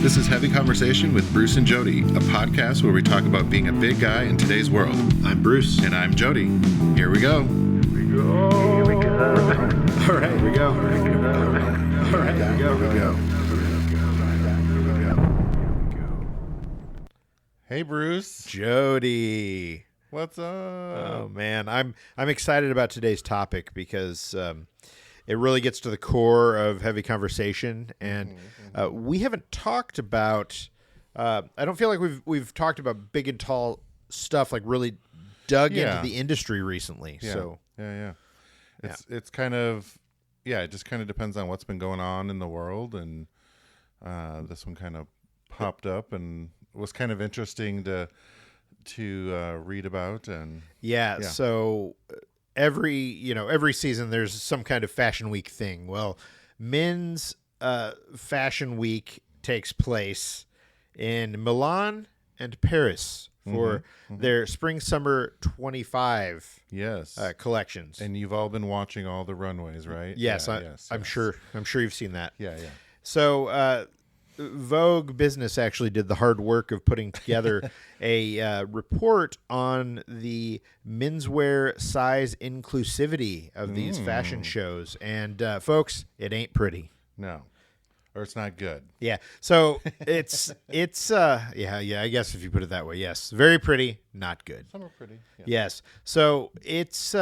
This is Heavy Conversation with Bruce and Jody, a podcast where we talk about being a big guy in today's world. I'm Bruce. And I'm Jody. Here we go. All right, here we go. All right, here we go. Hey, Bruce. Jody. What's up? Oh man, I'm excited about today's topic because it really gets to the core of Heavy Conversation, and we haven't talked about. I don't feel like we've talked about big and tall stuff, like really dug into the industry recently. Yeah. So It's kind of it just kind of depends on what's been going on in the world, and this one kind of popped up and was kind of interesting to read about. And so every season there's some kind of fashion week thing. Well, men's fashion week takes place in Milan and Paris for their spring summer 25 collections. And you've all been watching all the runways, right? Yes, I'm sure you've seen that. Yeah. So Vogue Business actually did the hard work of putting together a report on the menswear size inclusivity of these fashion shows. And folks, it ain't pretty. No. Or it's not good. Yeah. So it's I guess if you put it that way, yes. Very pretty, not good. Some are pretty. Yeah. Yes. So it's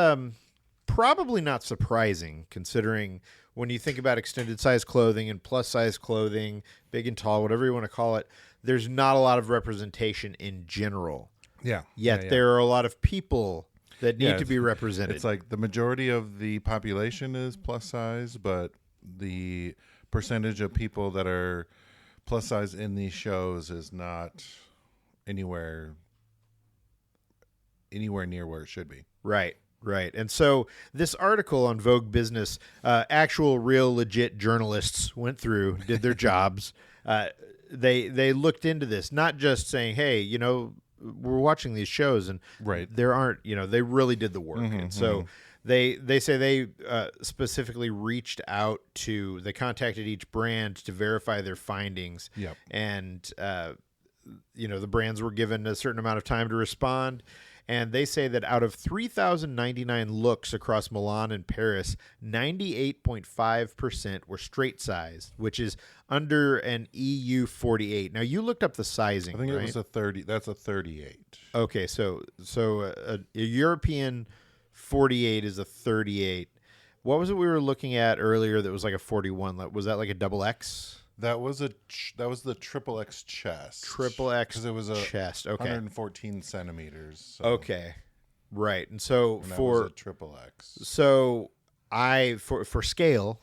probably not surprising considering when you think about extended size clothing and plus size clothing, big and tall, whatever you want to call it, there's not a lot of representation in general. Yeah. Yet there are a lot of people that need to be represented. It's like the majority of the population is plus size, but the percentage of people that are plus size in these shows is not anywhere near where it should be. Right. And so this article on Vogue Business, actual real legit journalists went through, did their jobs. They looked into this, not just saying, hey, we're watching these shows and there aren't, they really did the work. And so they say they specifically reached out they contacted each brand to verify their findings. Yep. And, the brands were given a certain amount of time to respond. And they say that out of 3,099 looks across Milan and Paris, 98.5% were straight sized, which is under an EU 48. Now, you looked up the sizing, I think right? it was a 30. That's a 38. Okay, so a European 48 is a 38. What was it we were looking at earlier that was like a 41? Was that like a double X? That was the triple X chest. Triple X because it was a chest. Okay, 114 centimeters. So. Okay, right. And so that was a triple X. So for scale,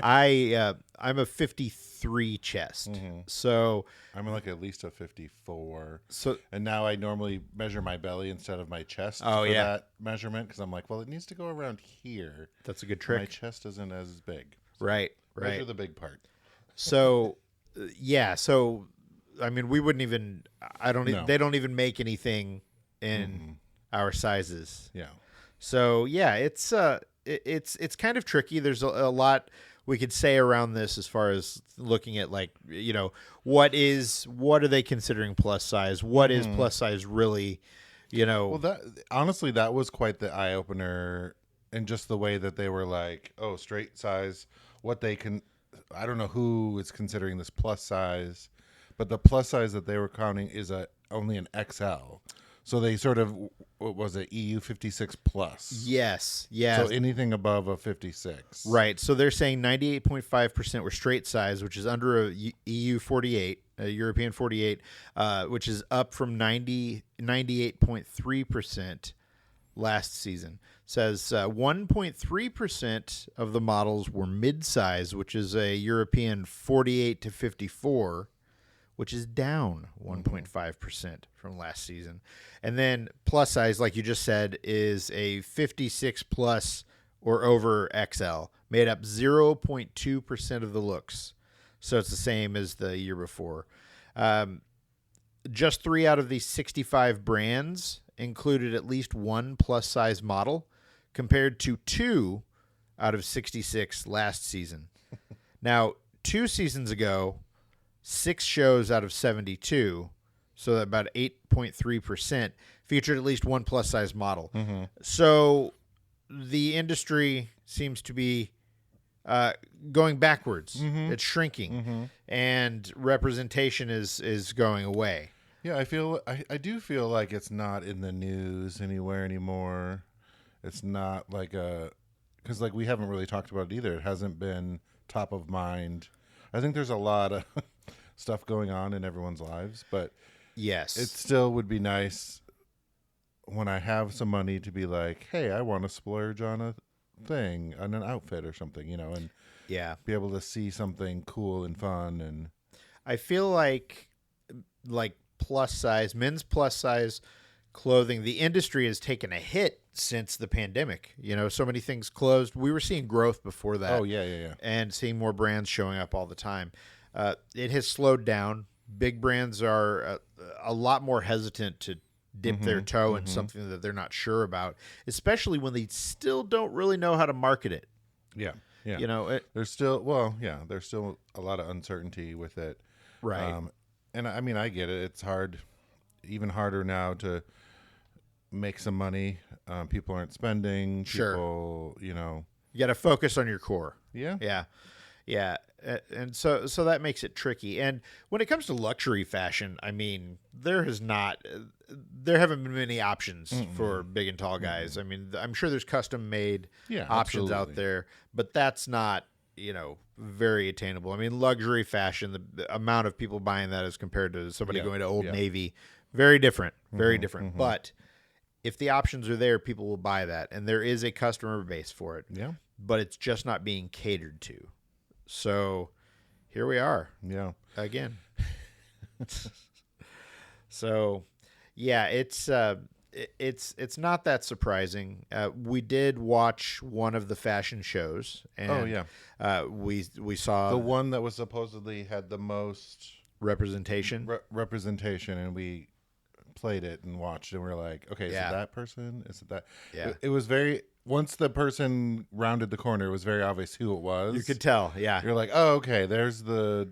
I'm a 53 chest. So I'm like at least a 54. So and now I normally measure my belly instead of my chest. That measurement because I'm like, well, it needs to go around here. That's a good trick. My chest isn't as big. So right. Measure the big part. So, So, I mean, we wouldn't even. They don't even make anything in our sizes. Yeah. So it's kind of tricky. There's a lot we could say around this as far as looking at what are they considering plus size? What is plus size really? Well, that was quite the eye opener, and just the way that they were like, oh, straight size. What they can. I don't know who is considering this plus size, but the plus size that they were counting is only an XL. So they sort of, what was it, EU 56 plus? Yes. So anything above a 56. Right. So they're saying 98.5% were straight size, which is under a EU 48, a European 48, which is up from 98.3% last season. Says 1.3% of the models were mid-size, which is a European 48 to 54, which is down 1.5% from last season. And then plus size, like you just said, is a 56 plus or over XL, made up 0.2% of the looks. So it's the same as the year before. Just 3 out of these 65 brands included at least one plus size model, compared to 2 out of 66 last season. Now, 2 seasons ago, 6 shows out of 72, so that about 8.3% featured at least one plus size model. So the industry seems to be going backwards. It's shrinking, and representation is going away. Yeah, I do feel like it's not in the news anywhere anymore. It's not like because like we haven't really talked about it either. It hasn't been top of mind. I think there's a lot of stuff going on in everyone's lives, but Yes, it still would be nice when I have some money to be like, hey, I want to splurge on a thing, on an outfit or something, and yeah. be able to see something cool and fun. And I feel like men's plus size clothing, the industry has taken a hit since the pandemic. So many things closed. We were seeing growth before that. oh yeah. And seeing more brands showing up all the time. It has slowed down. Big brands are a lot more hesitant to dip their toe in something that they're not sure about, especially when they still don't really know how to market it. Yeah. There's still a lot of uncertainty with it. Right. And I mean, I get it. It's hard, even harder now to make some money. People aren't spending. Sure. People, You got to focus on your core. Yeah. Yeah. And so that makes it tricky. And when it comes to luxury fashion, I mean, there haven't been many options for big and tall guys. I mean, I'm sure there's custom made options out there, but that's not, very attainable. I mean, luxury fashion, the amount of people buying that as compared to somebody going to Old Navy, very different, very different. But if the options are there, people will buy that. And there is a customer base for it. Yeah. But it's just not being catered to. So here we are. Yeah. Again. So yeah, it's not that surprising. We did watch one of the fashion shows, and we saw the one that was supposedly had the most representation. Representation, and we played it and watched, and we were like, okay, is it that person? Is it that? Yeah. It was very. Once the person rounded the corner, it was very obvious who it was. You could tell. Yeah. You're like, oh, okay, there's the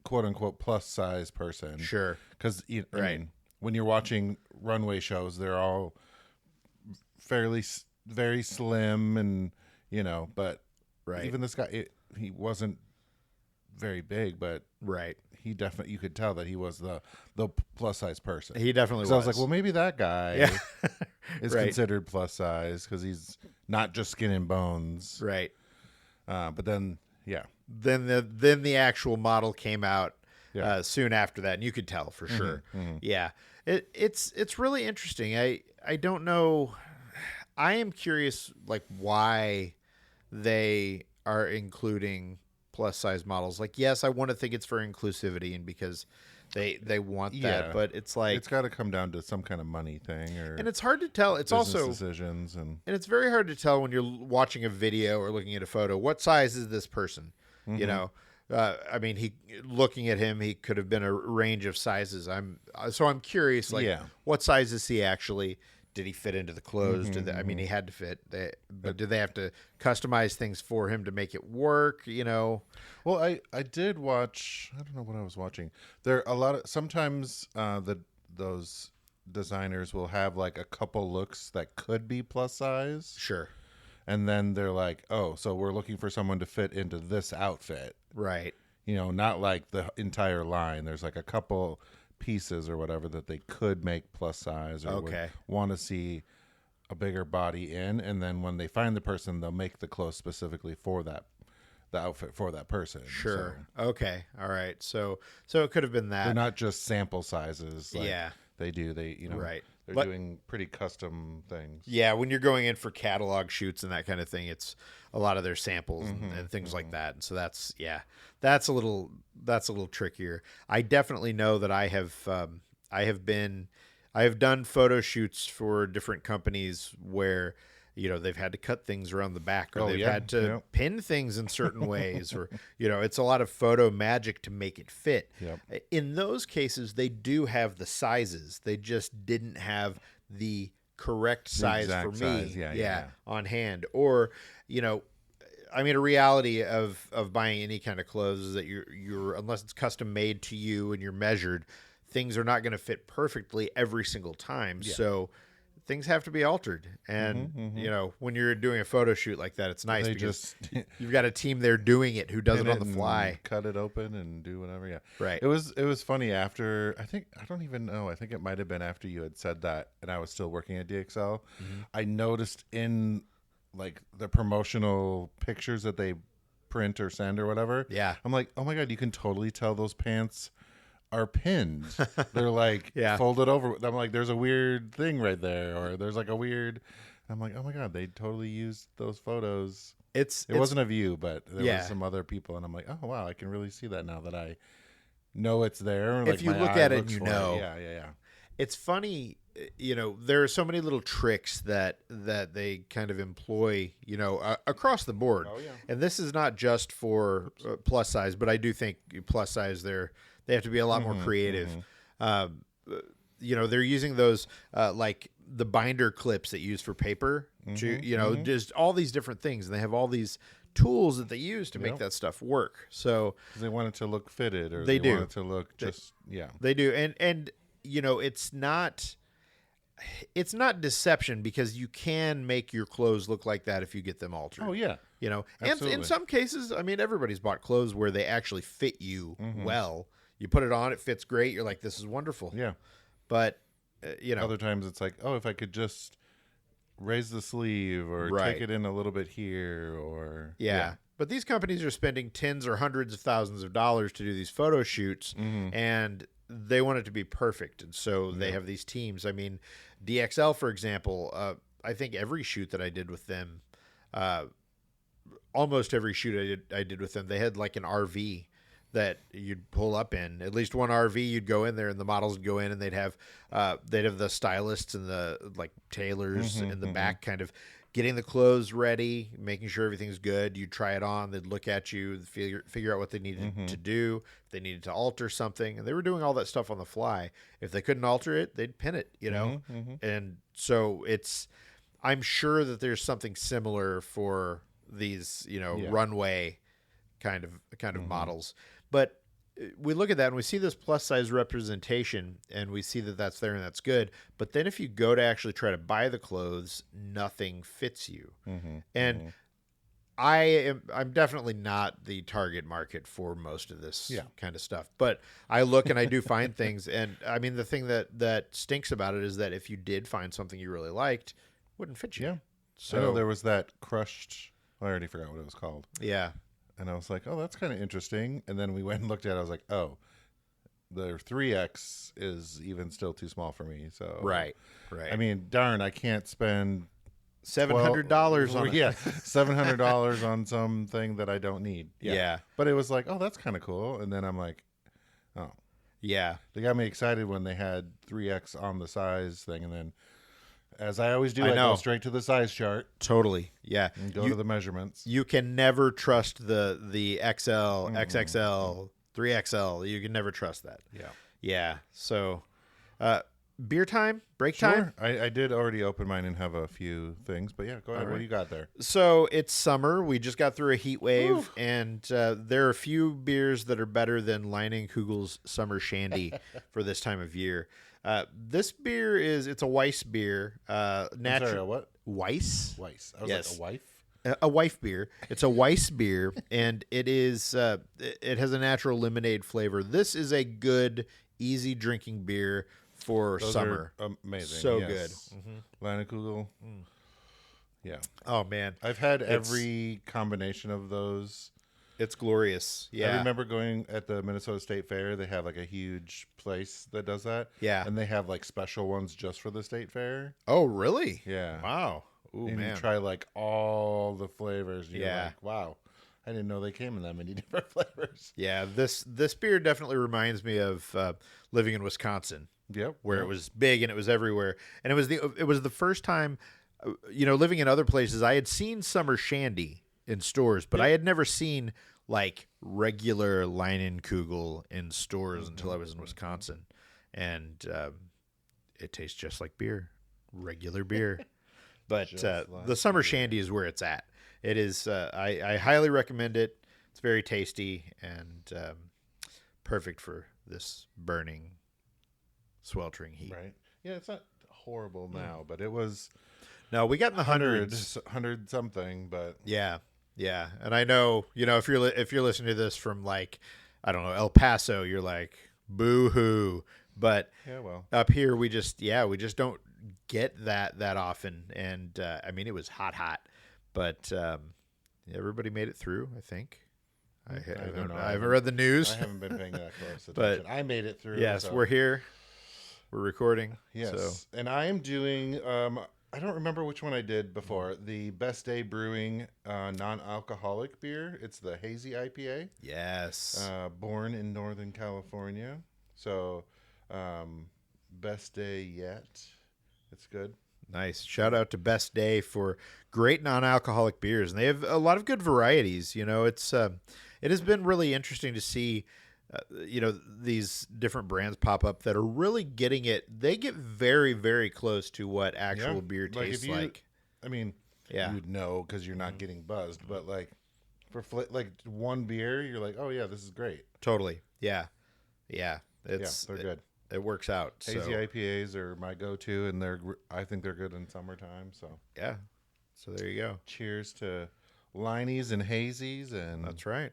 quote unquote plus size person. Sure. Because I mean, when you're watching runway shows, they're all very slim, and but even this guy, he wasn't very big, but he definitely, you could tell that he was the plus size person. He definitely was. I was like, well, maybe that guy is Right. considered plus size because he's not just skin and bones. Right. But then, Then the actual model came out soon after that, and you could tell for sure. Yeah, it's really interesting. I don't know. I am curious, like, why they are including plus size models. Like, yes, I want to think it's for inclusivity and because they want that, but it's like it's got to come down to some kind of money thing, and it's hard to tell. It's also decisions, and it's very hard to tell when you're watching a video or looking at a photo. What size is this person? I mean, looking at him, he could have been a range of sizes. I'm curious, like, what size is he actually? Did he fit into the clothes? I mean, he had to fit. But did they have to customize things for him to make it work? Well, I did watch. I don't know what I was watching. There are a lot of sometimes those designers will have like a couple looks that could be plus size. Sure. And then they're like, oh, so we're looking for someone to fit into this outfit. Right. Not like the entire line. There's like a couple pieces or whatever that they could make plus size or would want to see a bigger body in. And then when they find the person, they'll make the clothes specifically for the outfit for that person. Sure. So, okay. All right. So it could have been that. They're not just sample sizes. Like They right. They're doing pretty custom things. Yeah, when you're going in for catalog shoots and that kind of thing, it's a lot of their samples and things like that. And so that's a little trickier. I definitely know that I have done photo shoots for different companies where they've had to cut things around the back, or they've had to pin things in certain ways, or it's a lot of photo magic to make it fit. In those cases, they do have the sizes. They just didn't have the correct size for me on hand. Or I mean, a reality of buying any kind of clothes is that you're unless it's custom made to you and you're measured, things are not going to fit perfectly every single time. Yeah. So things have to be altered. And you know, when you're doing a photo shoot like that, it's nice They because just you've got a team there doing it who does it pin on the and fly. cut it open and do whatever. Yeah, Right. It was funny after. I don't even know. I think it might have been after you had said that, and I was still working at DXL. I noticed in like the promotional pictures that they print or send or whatever. Yeah. I'm like, oh my god, you can totally tell those pants are pinned. They're like Yeah. folded over. I'm like, there's a weird thing right there, or there's like a weird. I'm like, oh my god, they totally used those photos. It Wasn't of you, but there Yeah. was some other people, and I'm like, oh wow, I can really see that now that I know it's there. If Like, you my look eye at it, looks you for know. Yeah. It's funny, you know, there are so many little tricks that they kind of employ, you know, across the board. Oh, yeah. And this is not just for plus size, but I do think plus size they have to be a lot more creative. You know, they're using those like the binder clips that you use for paper to, you know, just all these different things, and they have all these tools that they use to make that stuff work. So 'Cause they want it to look fitted, or They they do. want it to look just they do, and you know, it's not deception because you can make your clothes look like that if you get them altered. Oh yeah, You know, and Absolutely. in some cases, I mean, everybody's bought clothes where they actually fit you well. You put it on, it fits great. You're like, this is wonderful. yeah. But you know, Other times it's like, oh, if I could just raise the sleeve or Right. take it in a little bit here, or yeah. But these companies are spending tens or hundreds of thousands of dollars to do these photo shoots, and they want it to be perfect. And so they have these teams. I mean, DXL, for example, I think every shoot that I did with them, almost every shoot I did with them, they had like an RV that you'd pull up in. At least one RV, you'd go in there, and the models would go in, and they'd have the stylists and the like tailors in the back, kind of getting the clothes ready, making sure everything's good. You'd try it on. They'd look at you, figure out what they needed to do, if they needed to alter something, and they were doing all that stuff on the fly. If they couldn't alter it, they'd pin it. You know, and so I'm sure that there's something similar for these, you know, runway kind of models. But we look at that and we see this plus size representation, and we see that that's there and that's good. But then if you go to actually try to buy the clothes, nothing fits you. And I'm definitely not the target market for most of this kind of stuff. But I look and I do find things, and I mean, the thing that stinks about it is that if you did find something you really liked, it wouldn't fit you. Yeah. So I know there was that crushed. I already forgot what it was called. yeah. And I was like, oh, that's kind of interesting. And then we went and looked at it. I was like, oh, the 3X is even still too small for me. So Right. I mean, darn, I can't spend $700 on it. $700 on something that I don't need. Yeah. But it was like, oh, that's kind of cool. And then I'm like, oh, Yeah. they got me excited when they had 3X on the size thing. And then, as I always do, I I know. go straight to the size chart Totally. Yeah. and go to the measurements. You can never trust the XL, XXL, 3XL. You can never trust that. Yeah. Yeah. So, beer time, break time. Sure. I did already open mine and have a few things, but yeah, go ahead. All What right. do you got there? So it's summer. We just got through a heat wave, and there are a few beers that are better than Leinenkugel's Summer Shandy for this time of year. This beer it's a Weiss beer. I'm Natural sorry, a what? Weiss. Weiss. I was Yes. like, a wife? A wife beer. It's a Weiss beer, and it is. It has a natural lemonade flavor. This is a good, easy drinking beer for Those summer. are amazing. So yes. Leinenkugel. Yeah. Oh man, I've had every combination of those. it's glorious. Yeah, I remember going at the Minnesota State Fair. They have like a huge place that does that. Yeah. And they have like special ones just for the state fair. Oh really? Yeah. Wow. Ooh And man. you try like all the flavors. And you're Yeah. like, wow. I didn't know they came in that many different flavors. Yeah, this beer definitely reminds me of living in Wisconsin, Yep. where it was big and it was everywhere. And it was the first time, you know, living in other places, I had seen Summer Shandy in stores, but I had never seen like regular Leinenkugel in stores until I was in Wisconsin, and it tastes just like beer, regular beer. But Just like the Summer Shandy is where it's at. it is. I highly recommend it. It's very tasty and perfect for this burning, sweltering heat. Right. Yeah, it's not horrible now, but it was No, we got in the hundreds. hundred something, but Yeah, yeah. And I know, if you're listening to this from like, I don't know, El Paso, you're like, boo hoo. But yeah, well, up here, we just don't get that often. And I mean, it was hot, but everybody made it through. I think. I don't know. I haven't read the news. I haven't been paying that close attention. But I made it through. Yes, so. we're here. We're recording. Yes, So. and I am doing. I don't remember which one I did before. The Best Day Brewing non-alcoholic beer. It's the Hazy IPA. Yes. Born in Northern California. So, best day yet. It's good. Nice. Shout out to Best Day for great non-alcoholic beers, and they have a lot of good varieties. It has been really interesting to see. These different brands pop up that are really getting it. They get very, very close to what actual beer tastes like. I mean, you'd know because you're not getting buzzed, but like for like one beer, you're like, oh yeah, this is great. Totally. Yeah. They're good. It works out. Hazy IPAs are my go-to, and I think they're good in summertime. So yeah. So there you go. Cheers to Lineys and Hazies, and that's right.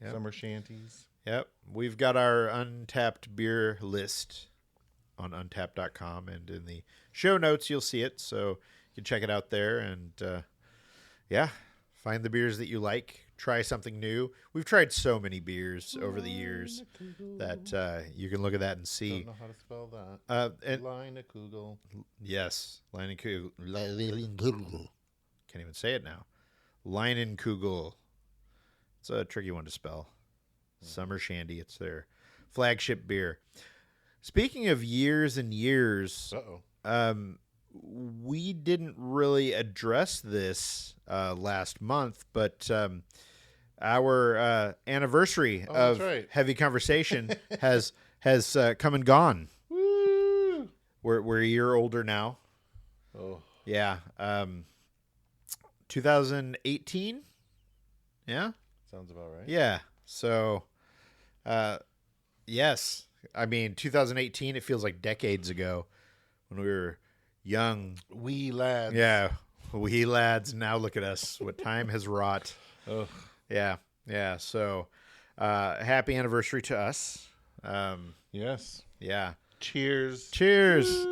Yep. Summer Shanties. Yep. We've got our Untapped beer list on untapped.com, and in the show notes, you'll see it. So you can check it out there and, find the beers that you like. Try something new. We've tried so many beers over the years that you can look at that and see. Don't know how to spell that. Leinenkugel. Yes. Leinenkugel. Can't even say it now. Leinenkugel. It's a tricky one to spell. Summer Shandy. It's their flagship beer. Speaking of years and years, we didn't really address this last month, but our anniversary of Heavy Conversation has come and gone. Woo! We're a year older now. Oh. Yeah. 2018? Yeah? Sounds about right. Yeah. So, yes. I mean, 2018, it feels like decades ago when we were young. Wee lads. Yeah. Wee lads. Now look at us. What time has wrought. Ugh. Yeah. Yeah. So, happy anniversary to us. Yes. Yeah. Cheers. Cheers.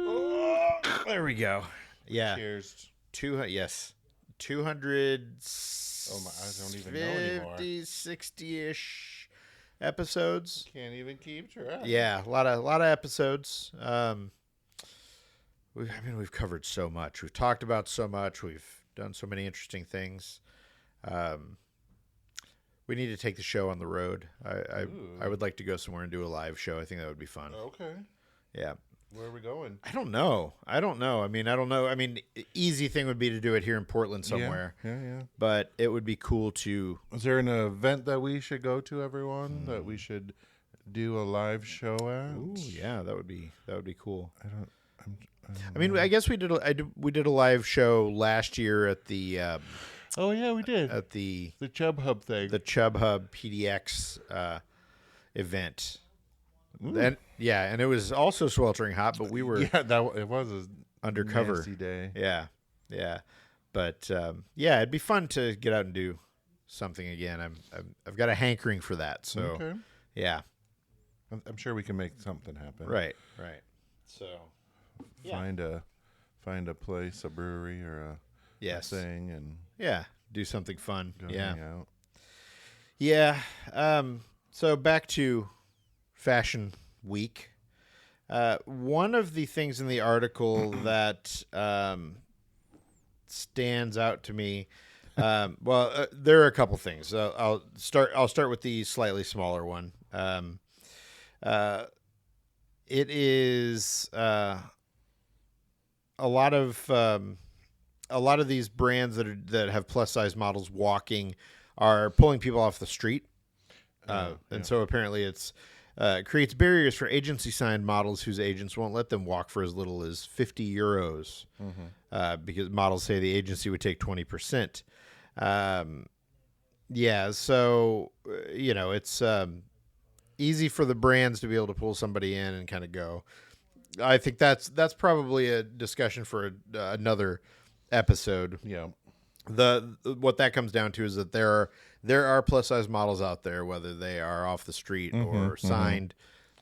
There we go. Yeah. Cheers. 200. Oh my! I don't even know anymore. 50, 60-ish episodes. Can't even keep track. Yeah, a lot of episodes. We've covered so much. We've talked about so much. We've done so many interesting things. We need to take the show on the road. I would like to go somewhere and do a live show. I think that would be fun. Okay. Yeah. Where are we going? I don't know. I mean, I don't know. I mean, easy thing would be to do it here in Portland somewhere. Yeah. But it would be cool to. Is there an event that we should go to, everyone? That we should do a live show at? Ooh, yeah, that would be cool. I mean, I guess we did a live show last year at the. Oh yeah, we did at the Chub Hub thing. The Chub Hub PDX event. And and it was also sweltering hot, but we were it was a undercover nasty day. Yeah, but it'd be fun to get out and do something again. I've got a hankering for that. So yeah, I'm sure we can make something happen. Right. So find a place, a brewery, or a thing, and do something fun. Hang out. Yeah. So back to Fashion Week. One of the things in the article that stands out to me, there are a couple things. I'll start with the slightly smaller one. It is a lot of these brands that have plus size models walking are pulling people off the street, so apparently it's. Creates barriers for agency-signed models whose agents won't let them walk for as little as €50, because models say the agency would take 20%. Um, yeah, so it's easy for the brands to be able to pull somebody in and kind of go. I think that's probably a discussion for another episode. Yeah. The what that comes down to is that there are plus size models out there, whether they are off the street or signed.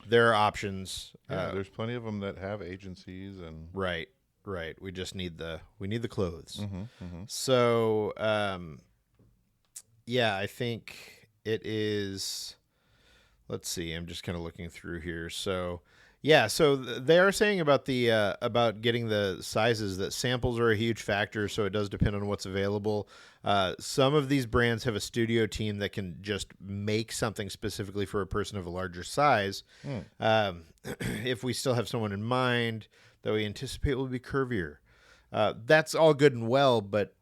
There are options. Yeah, there's plenty of them that have agencies and Right. We just need the clothes. Mm-hmm. So yeah, I think it is. Let's see. I'm just kind of looking through here. So yeah, so they are saying about the about getting the sizes that samples are a huge factor. So it does depend on what's available. Some of these brands have a studio team that can just make something specifically for a person of a larger size. If we still have someone in mind that we anticipate will be curvier, that's all good and well. But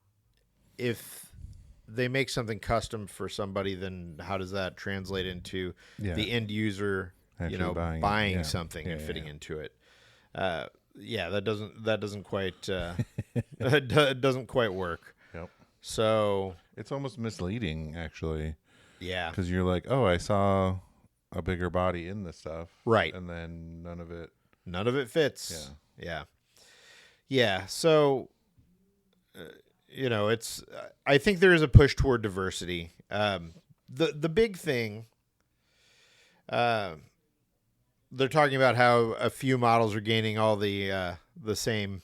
if they make something custom for somebody, then how does that translate into the end user, actually buying something and fitting into it? That doesn't quite doesn't quite work. Yep. So It's almost misleading, actually, yeah, because you're like, oh, I saw a bigger body in this stuff, right, and then none of it fits. Yeah. So it's I think there is a push toward diversity. The big thing, they're talking about how a few models are gaining all the same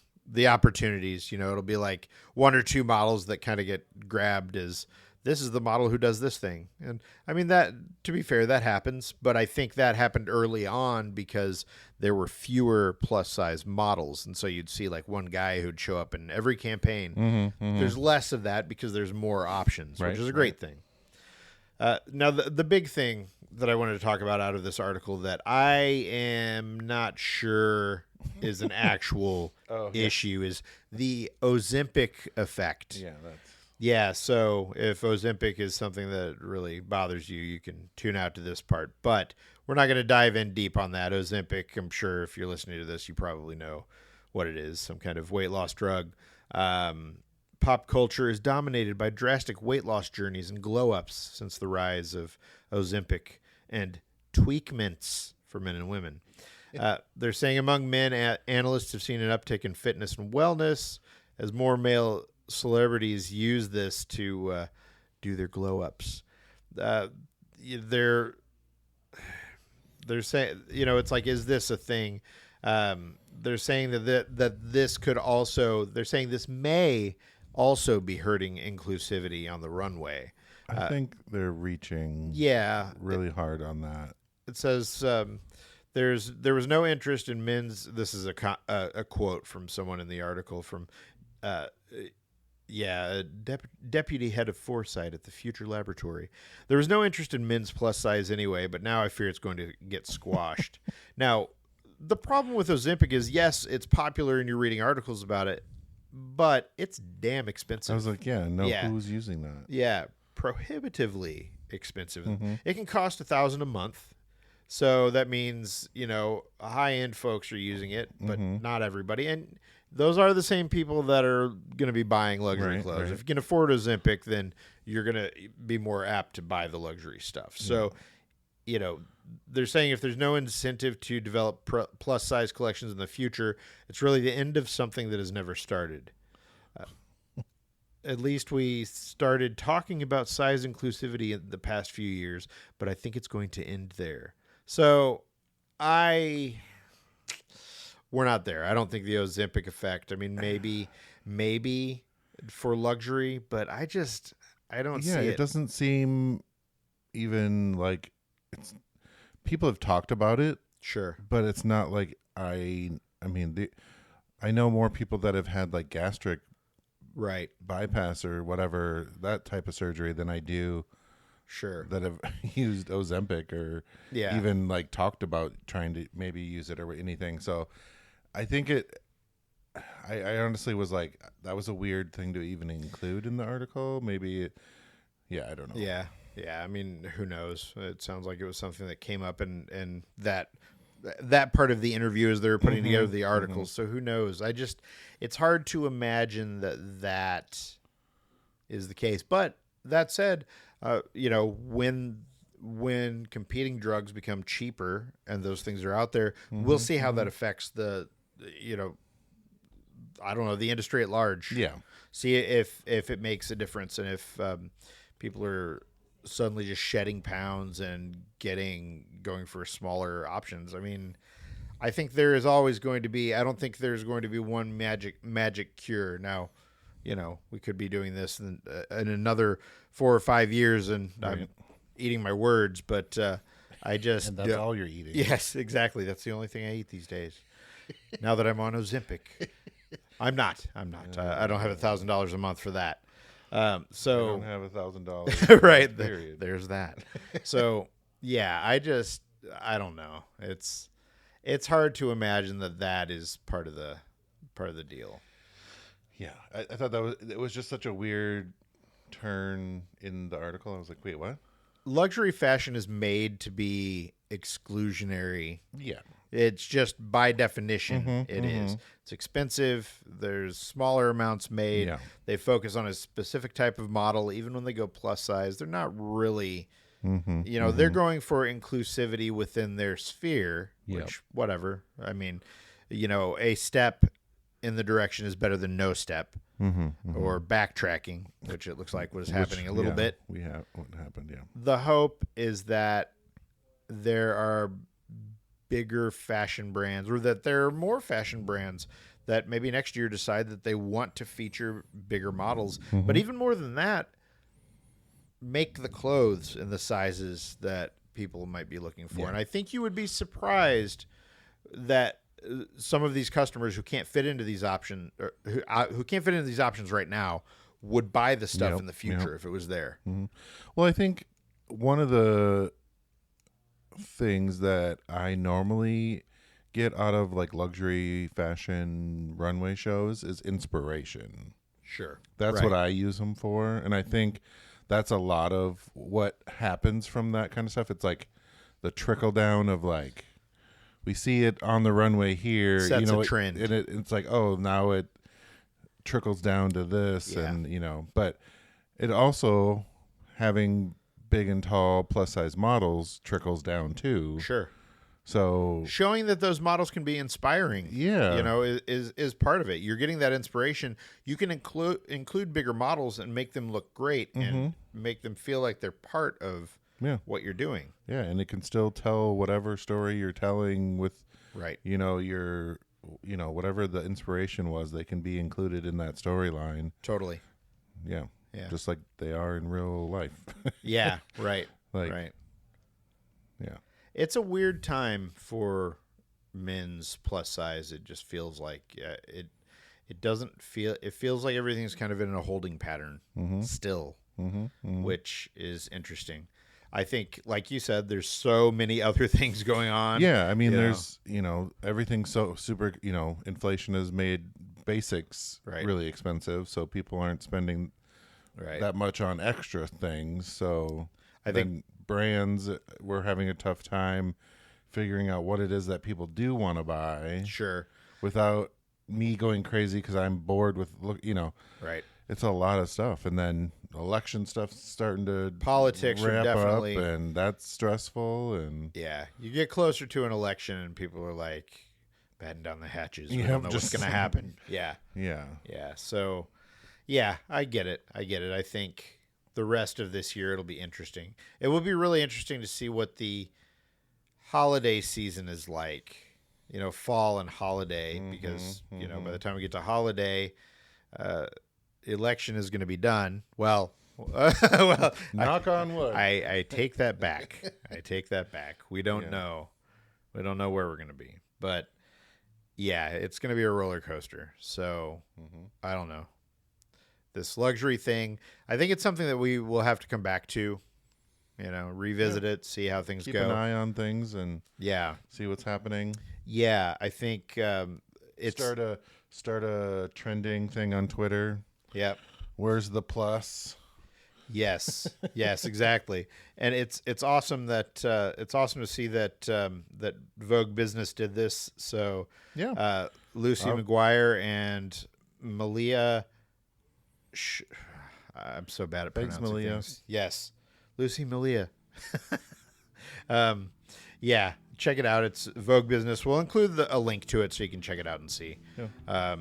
opportunities. It'll be like one or two models that kind of get grabbed as this is the model who does this thing. And I mean, that, to be fair, that happens, but I think that happened early on because there were fewer plus size models. And so you'd see like one guy who'd show up in every campaign. There's less of that because there's more options, which is a great thing. Now, the big thing that I wanted to talk about out of this article that I am not sure is an actual issue is the Ozempic effect. Yeah, so if Ozempic is something that really bothers you, you can tune out to this part. But we're not going to dive in deep on that. Ozempic, I'm sure if you're listening to this, you probably know what it is, some kind of weight loss drug. Pop culture is dominated by drastic weight loss journeys and glow-ups since the rise of Ozempic and tweakments for men and women. They're saying among men, analysts have seen an uptick in fitness and wellness as more male celebrities use this to do their glow-ups. They're saying, it's like, is this a thing? They're saying that this could also, they're saying this may also be hurting inclusivity on the runway. I think they're reaching really hard on that. It says there was no interest in men's. This is a quote from someone in the article from deputy head of foresight at the Future Laboratory. There was no interest in men's plus size anyway, but now I fear it's going to get squashed. Now, the problem with Ozempic is, yes, it's popular and you're reading articles about it, but it's damn expensive. I was like, who's using that? Yeah, prohibitively expensive. It can cost $1,000 a month. So that means, high-end folks are using it, but not everybody. And those are the same people that are going to be buying luxury clothes. Right. If you can afford Ozempic, then you're going to be more apt to buy the luxury stuff. So, they're saying if there's no incentive to develop plus-size collections in the future, it's really the end of something that has never started. At least we started talking about size inclusivity in the past few years, but I think it's going to end there. So we're not there. I don't think the Ozempic effect. I mean, maybe for luxury, but I don't see it. It doesn't seem even like it's. People have talked about it, sure, but it's not like I know more people that have had like gastric bypass or whatever, that type of surgery, than I do. Sure. That have used Ozempic or even like talked about trying to maybe use it or anything. So I think I honestly was like, that was a weird thing to even include in the article. Maybe, I don't know. Yeah. I mean, who knows? It sounds like it was something that came up in that part of the interview as they were putting together the article. So who knows? It's hard to imagine that is the case. But that said, when competing drugs become cheaper and those things are out there, we'll see how that affects the, I don't know, the industry at large. Yeah. See if it makes a difference, and if people are suddenly just shedding pounds and going for smaller options. I mean, I think there is always going to be. I don't think there's going to be one magic cure. Now, we could be doing this in another 4 or 5 years, and I'm eating my words. But I just And that's all you're eating. Yes, exactly. That's the only thing I eat these days. Now that I'm on Ozempic, I'm not. I don't have $1,000 a month for that. So I don't have $1,000. Right. Period. There's that. So yeah, I don't know. It's hard to imagine that is part of the deal. Yeah, I thought it was just such a weird turn in the article. I was like, wait, what? Luxury fashion is made to be exclusionary. Yeah. It's just by definition it is. It's expensive. There's smaller amounts made. Yeah. They focus on a specific type of model. Even when they go plus size, they're not really, they're going for inclusivity within their sphere, which whatever. I mean, a step in the direction is better than no step or backtracking, which it looks like was happening a little bit. What happened, yeah. The hope is that there are bigger fashion brands, or that there are more fashion brands that maybe next year decide that they want to feature bigger models. But even more than that, make the clothes in the sizes that people might be looking for. Yeah. And I think you would be surprised that some of these customers who can't fit into these options, or who can't fit into these options right now, would buy the stuff in the future if it was there. Well, I think one of the things that I normally get out of like luxury fashion runway shows is inspiration. Sure. That's what I use them for. And I think that's a lot of what happens from that kind of stuff. It's like the trickle down of like, we see it on the runway here. Sets a trend. And it's like, oh, now it trickles down to this. Yeah. And, but it also, having big and tall plus size models trickles down too. Sure. So showing that those models can be inspiring, is part of it. You're getting that inspiration. You can include bigger models and make them look great and make them feel like they're part of what you're doing. Yeah, and it can still tell whatever story you're telling with, your, whatever the inspiration was. They can be included in that storyline. Totally. Yeah. Just like they are in real life. Yeah. Right. Right. Yeah. It's a weird time for men's plus size. It just feels like it doesn't feel. It feels like everything's kind of in a holding pattern still, which is interesting. I think, like you said, there's so many other things going on. Yeah, I mean, there's everything's so super. Inflation has made basics really expensive, so people aren't spending that much on extra things. So I think brands were having a tough time figuring out what it is that people do want to buy. Sure. Without me going crazy because I'm bored with Right. It's a lot of stuff, and then election stuff's starting to politics wrap are definitely up, and that's stressful. And you get closer to an election, and people are like batten down the hatches. We don't know what's going to happen. Yeah. So, I get it. I think the rest of this year it'll be interesting. It will be really interesting to see what the holiday season is like. Fall and holiday, because by the time we get to holiday, election is going to be done. Well, knock on wood. I take that back. We don't know. We don't know where we're going to be, but it's going to be a roller coaster. So I don't know. This luxury thing, I think it's something that we will have to come back to, revisit it, see how things Keep go. an eye on things and see what's happening. Yeah, I think it's start a trending thing on Twitter. Yep. Where's the plus? Yes, exactly. And it's awesome that it's awesome to see that that Vogue Business did this. So Lucy McGuire and Malia, I'm so bad at Thanks, pronouncing Malia. things. Yes, Lucy Malia. Yeah, check it out. It's Vogue Business. We'll include a link to it so you can check it out and see. Yeah.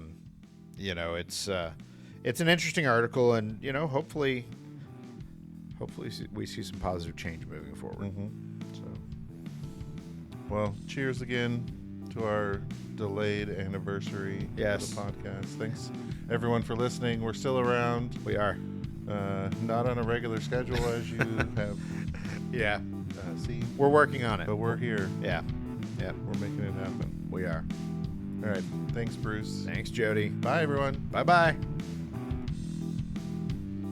It's an interesting article, and hopefully we see some positive change moving forward. So, well, cheers again to our delayed anniversary Yes. of the podcast. Thanks everyone for listening. We're still around. we are. Not on a regular schedule as you have Yeah, seen, we're working on it. but we're here. Yeah, We're making it happen. we are. All right. Thanks, Bruce. Thanks, Jody. Bye, everyone. Bye-bye.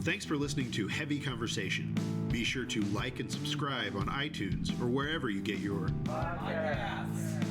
Thanks for listening to Heavy Conversation. Be sure to like and subscribe on iTunes or wherever you get your Podcasts.